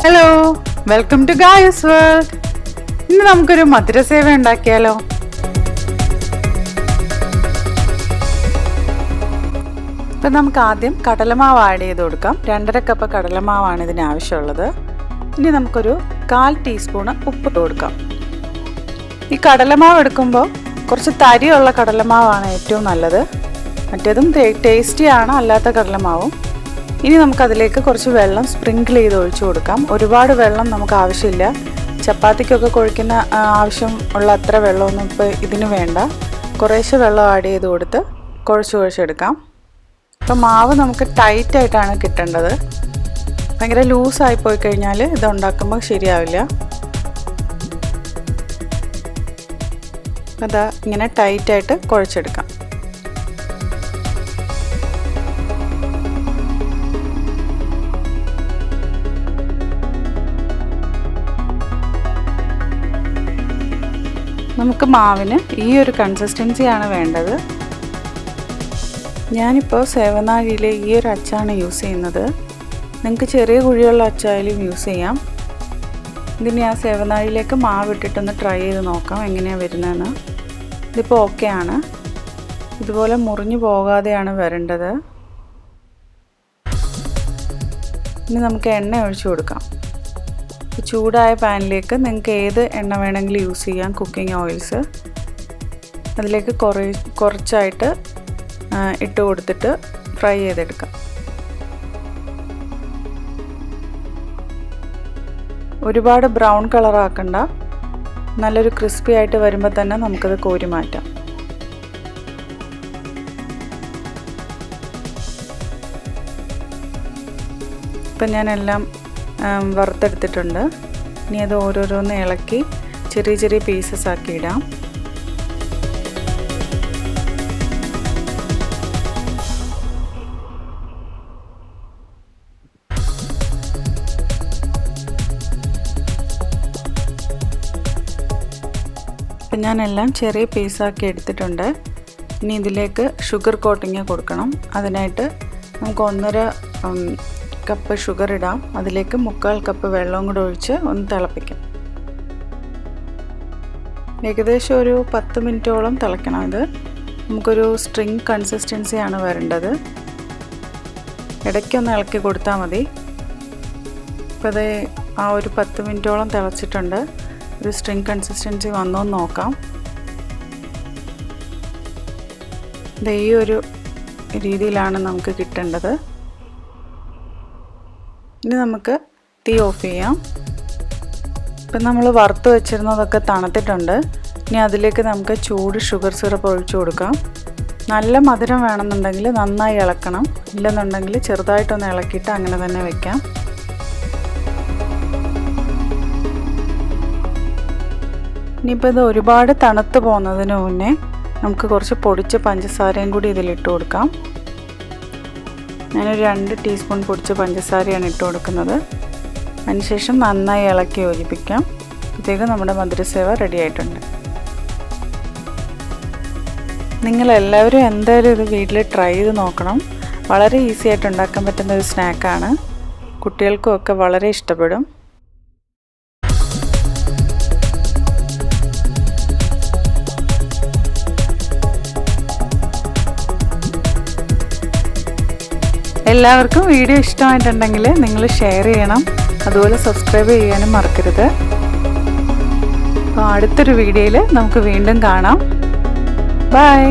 Hello, welcome to guys world. ഇന്ന് നമുക്കൊരു മധുര സേവ ഉണ്ടാക്കിയാലോ? ഇപ്പം നമുക്ക് ആദ്യം കടലമാവ് ആഡ് ചെയ്ത് കൊടുക്കാം. 2.5 കപ്പ് കടലമാവാണ് ഇതിന് ആവശ്യമുള്ളത്. ഇനി നമുക്കൊരു 1/4 ടീസ്പൂണ് ഉപ്പ് കൊടുക്കാം. ഈ കടലമാവ് എടുക്കുമ്പോൾ കുറച്ച് തരിയുള്ള കടലമാവാണ് ഏറ്റവും നല്ലത്. മറ്റേതും ടേസ്റ്റിയാണ്, അല്ലാത്ത കടലമാവും. ഇനി നമുക്കതിലേക്ക് കുറച്ച് വെള്ളം സ്പ്രിങ്കിൾ ചെയ്ത് ഒഴിച്ചു കൊടുക്കാം. ഒരുപാട് വെള്ളം നമുക്ക് ആവശ്യമില്ല. ചപ്പാത്തിക്കൊക്കെ കുഴയ്ക്കുന്ന ആവശ്യം ഉള്ള അത്ര വെള്ളമൊന്നും ഇപ്പോൾ ഇതിന് വേണ്ട. കുറേശ്ശെ വെള്ളം ആഡ് ചെയ്ത് കൊടുത്ത് കുഴച്ചെടുക്കാം. ഇപ്പം മാവ് നമുക്ക് ടൈറ്റായിട്ടാണ് കിട്ടേണ്ടത്. ഭയങ്കര ലൂസായി പോയി കഴിഞ്ഞാൽ ഇത് ഉണ്ടാക്കുമ്പോൾ ശരിയാവില്ല. അതാ ഇങ്ങനെ ടൈറ്റായിട്ട് കുഴച്ചെടുക്കാം. നമുക്ക് മാവിന് ഈ ഒരു കൺസിസ്റ്റൻസിയാണ് വേണ്ടത്. ഞാനിപ്പോൾ സേവനാഴിയിലെ ഈ ഒരു അച്ചാണ് യൂസ് ചെയ്യുന്നത്. നിങ്ങൾക്ക് ചെറിയ കുഴിയുള്ള അച്ചായാലും യൂസ് ചെയ്യാം. ഇതിന് ഞാൻ സേവനാഴിയിലേക്ക് മാവ് ഇട്ടിട്ടൊന്ന് ട്രൈ ചെയ്ത് നോക്കാം എങ്ങനെയാണ് വരുന്നതെന്ന്. ഇതിപ്പോൾ ഓക്കെ ആണ്. ഇതുപോലെ മുറിഞ്ഞു പോകാതെയാണ് വരേണ്ടത്. ഇനി നമുക്ക് എണ്ണ ഒഴിച്ചു കൊടുക്കാം. ചൂടായ പാനിലേക്ക് നിങ്ങൾക്ക് ഏത് എണ്ണ വേണമെങ്കിലും യൂസ് ചെയ്യാം, കുക്കിംഗ് ഓയിൽസ്. അതിലേക്ക് കുറച്ചായിട്ട് ഇട്ട് കൊടുത്തിട്ട് ഫ്രൈ ചെയ്തെടുക്കാം. ഒരുപാട് ബ്രൗൺ കളർ ആക്കണ്ട. നല്ലൊരു ക്രിസ്പി ആയിട്ട് വരുമ്പോൾ തന്നെ നമുക്കത് കോരി മാറ്റാം. ഇപ്പം ഞാനെല്ലാം വറുത്തെടുത്തിട്ടുണ്ട്. ഇനി അത് ഓരോരോന്ന് ഇളക്കി ചെറിയ ചെറിയ പീസസ് ആക്കി ഇടാം. അപ്പം ഞാനെല്ലാം ചെറിയ പീസാക്കി എടുത്തിട്ടുണ്ട്. ഇനി ഇതിലേക്ക് ഷുഗർ കോട്ടിങ് കൊടുക്കണം. അതിനായിട്ട് നമുക്ക് 1.5 കപ്പ് ഷുഗർ ഇടാം. അതിലേക്ക് 3/4 കപ്പ് വെള്ളവും കൂടെ ഒഴിച്ച് ഒന്ന് തിളപ്പിക്കാം. ഏകദേശം ഒരു 10 മിനിറ്റോളം തിളയ്ക്കണം. ഇത് നമുക്കൊരു സ്ട്രിങ് കൺസിസ്റ്റൻസിയാണ് വരേണ്ടത്. ഇടയ്ക്കൊന്ന് ഇളക്കി കൊടുത്താൽ മതി. ഇപ്പോൾ അത് ആ ഒരു 10 മിനിറ്റോളം തിളച്ചിട്ടുണ്ട്. ഒരു സ്ട്രിങ് കൺസിസ്റ്റൻസി വന്നോന്ന് നോക്കാം. ഇത് ഈ ഒരു രീതിയിലാണ് നമുക്ക് കിട്ടേണ്ടത്. ഇനി നമുക്ക് തീ ഓഫ് ചെയ്യാം. ഇപ്പം നമ്മൾ വറുത്ത് വെച്ചിരുന്നതൊക്കെ തണുത്തിട്ടുണ്ട്. ഇനി അതിലേക്ക് നമുക്ക് ചൂട് ഷുഗർ സിറപ്പ് ഒഴിച്ചു കൊടുക്കാം. നല്ല മധുരം വേണമെന്നുണ്ടെങ്കിൽ നന്നായി ഇളക്കണം. ഇല്ലെന്നുണ്ടെങ്കിൽ ചെറുതായിട്ടൊന്ന് ഇളക്കിയിട്ട് അങ്ങനെ തന്നെ വെക്കാം. ഇനിയിപ്പോൾ ഇത് ഒരുപാട് തണുത്ത് പോകുന്നതിന് മുന്നേ നമുക്ക് കുറച്ച് പൊടിച്ച പഞ്ചസാരയും കൂടി ഇതിലിട്ട് കൊടുക്കാം. ഞാനൊരു 2 ടീസ്പൂൺ പൊടിച്ച പഞ്ചസാരയാണ് ഇട്ട് കൊടുക്കുന്നത്. അതിനുശേഷം നന്നായി ഇളക്കി യോജിപ്പിക്കാം. ഇതേക്ക് നമ്മുടെ മധുരസേവ റെഡി ആയിട്ടുണ്ട്. നിങ്ങളെല്ലാവരും എന്തായാലും ഇത് വീട്ടിൽ ട്രൈ ചെയ്ത് നോക്കണം. വളരെ ഈസി ആയിട്ട് ഉണ്ടാക്കാൻ പറ്റുന്ന ഒരു സ്നാക്കാണ്. കുട്ടികൾക്കും ഒക്കെ വളരെ ഇഷ്ടപ്പെടും. എല്ലാവർക്കും വീഡിയോ ഇഷ്ടമായിട്ടുണ്ടെങ്കിൽ നിങ്ങൾ ഷെയർ ചെയ്യണം. അതുപോലെ സബ്സ്ക്രൈബ് ചെയ്യാനും മറക്കരുത്. അപ്പോൾ അടുത്തൊരു വീഡിയോയിൽ നമുക്ക് വീണ്ടും കാണാം. ബൈ.